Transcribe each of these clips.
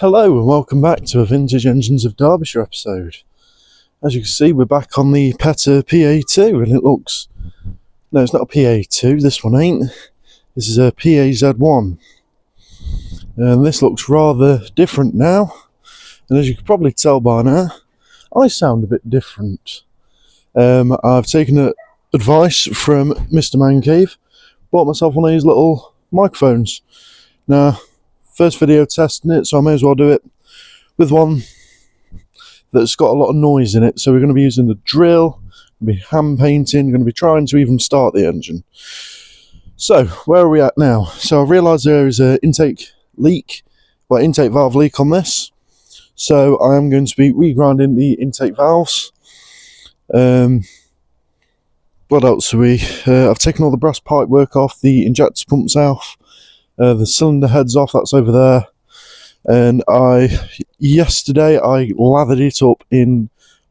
Hello and welcome back to a Vintage Engines of Derbyshire episode. As you can see, we're back on the PETA PA2 and it looks... No, it's not a PA2, this one ain't. This is a PAZ1. And this looks rather different now. And as you can probably tell by now, I sound a bit different. I've taken advice from Mr. Man Cave, bought myself one of these little microphones. Now, first video testing it, so I may as well do it with one that's got a lot of noise in it. So we're going to be using the drill, going to be hand painting, going to be trying to even start the engine. So where are we at now? So I've realised there is an intake valve leak on this. So I am going to be regrinding the intake valves. What else are we? I've taken all the brass pipe work off, the injector pumps off. The cylinder head's off, that's over there. And yesterday I lathered it up in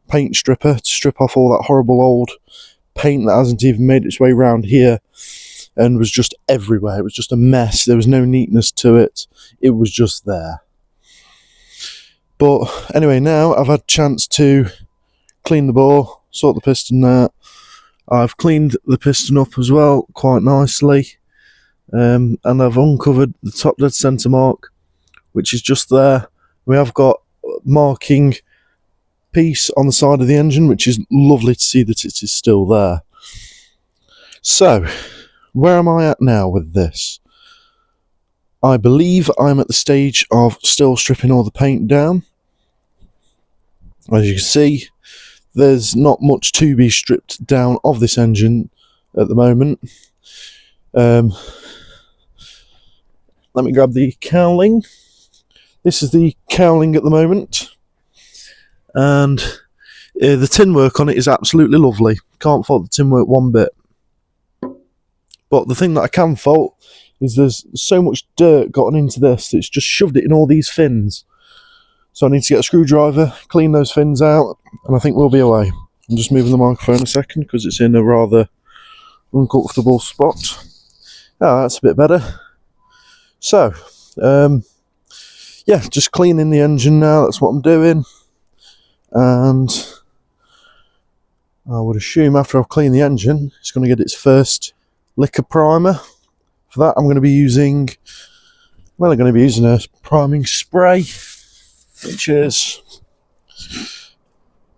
paint stripper to strip off all that horrible old paint that hasn't even made its way around here and was just everywhere. It was just a mess. There was no neatness to it. It was just there. But anyway, now I've had a chance to clean the bore, sort the piston out. I've cleaned the piston up as well quite nicely. And I've uncovered the top dead centre mark, which is just there. We have got marking piece on the side of the engine, which is lovely to see that it is still there. So, where am I at now with this? I believe I'm at the stage of still stripping all the paint down. As you can see, there's not much to be stripped down of this engine at the moment. Let me grab the cowling. This is the cowling at the moment. And the tin work on it is absolutely lovely. Can't fault the tin work one bit. But the thing that I can fault is there's so much dirt gotten into this that it's just shoved it in all these fins. So I need to get a screwdriver, clean those fins out, and I think we'll be away. I'm just moving the microphone a second because it's in a rather uncomfortable spot. Ah, that's a bit better. So, yeah, just cleaning the engine now, that's what I'm doing. And I would assume after I've cleaned the engine, it's going to get its first lick of primer. For that, I'm going to be using a priming spray, which is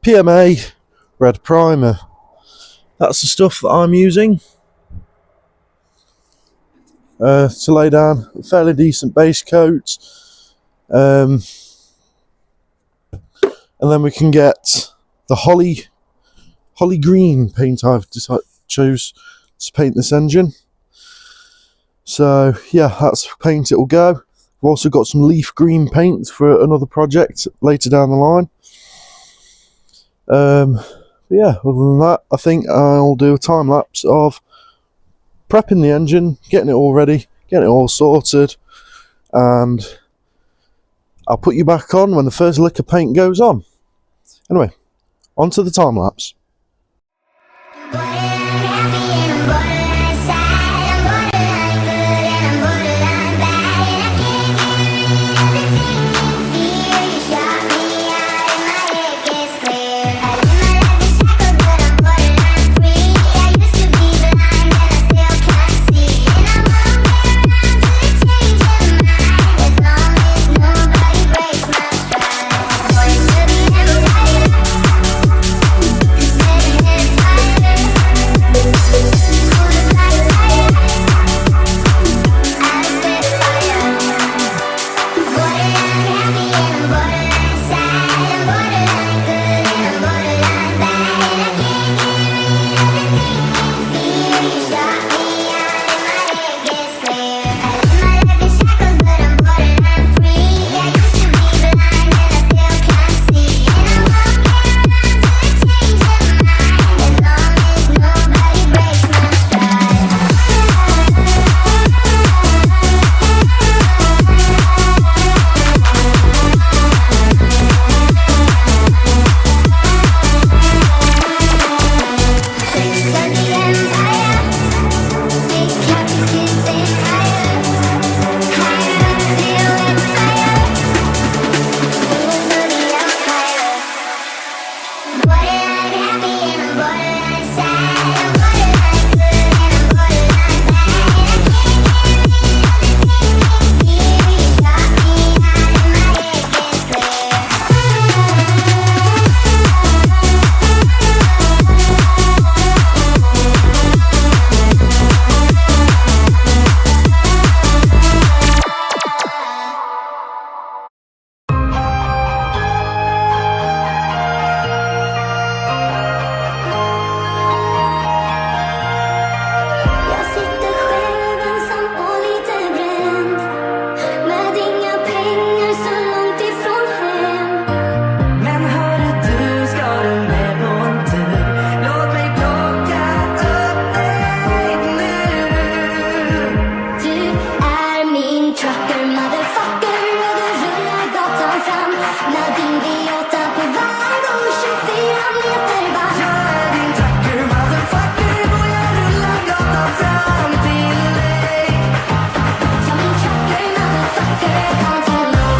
PMA Red Primer. That's the stuff that I'm using. To lay down a fairly decent base coat, and then we can get the holly green paint I've chose to paint this engine. So yeah, that's the paint it will go. I've also got some leaf green paint for another project later down the line. But yeah, other than that, I think I'll do a time lapse of prepping the engine, getting it all ready, getting it all sorted, and I'll put you back on when the first lick of paint goes on. Anyway, on to the time lapse. trucker, motherfucker, och du rullar gatan fram. När din V8 på varv och 24 meter varm. Jag är din trucker, motherfucker, och jag rullar gatan fram till dig. Jag min trucker, motherfucker, kom till mig.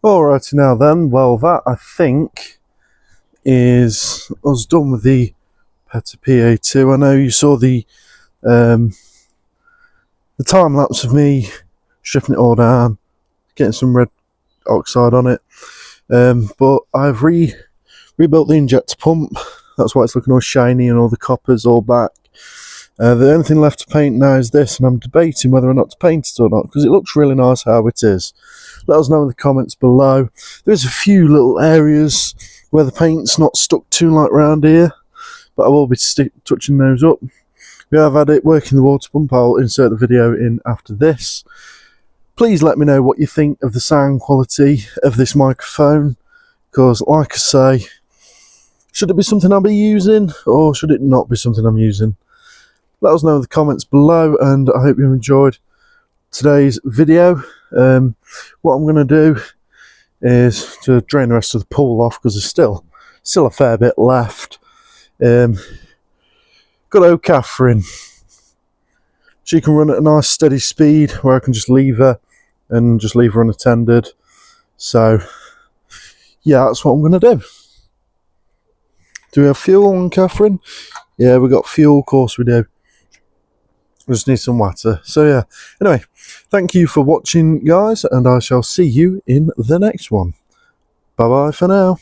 Alrighty now then, well that I think is us done with the PETA PA2. I know you saw the time lapse of me stripping it all down, getting some red oxide on it, but I've rebuilt the injector pump. That's why it's looking all shiny and all the copper's all back. The only thing left to paint now is this, and I'm debating whether or not to paint it or not, because it looks really nice how it is. Let us know in the comments below. There's a few little areas where the paint's not stuck to like round here, but I will be touching those up. We have had it working the water pump. I'll insert the video in after this. Please let me know what you think of the sound quality of this microphone, because like I say, should it be something I'll be using, or should it not be something I'm using? Let us know in the comments below, and I hope you enjoyed today's video. What I'm going to do is to drain the rest of the pool off, because there's still a fair bit left. Got old Catherine. She can run at a nice steady speed where I can just leave her unattended. So yeah, that's what I'm going to do. Do we have fuel on Catherine? Yeah, we got fuel, of course we do. We just need some water. So yeah, anyway, thank you for watching guys, and I shall see you in the next one. Bye bye for now.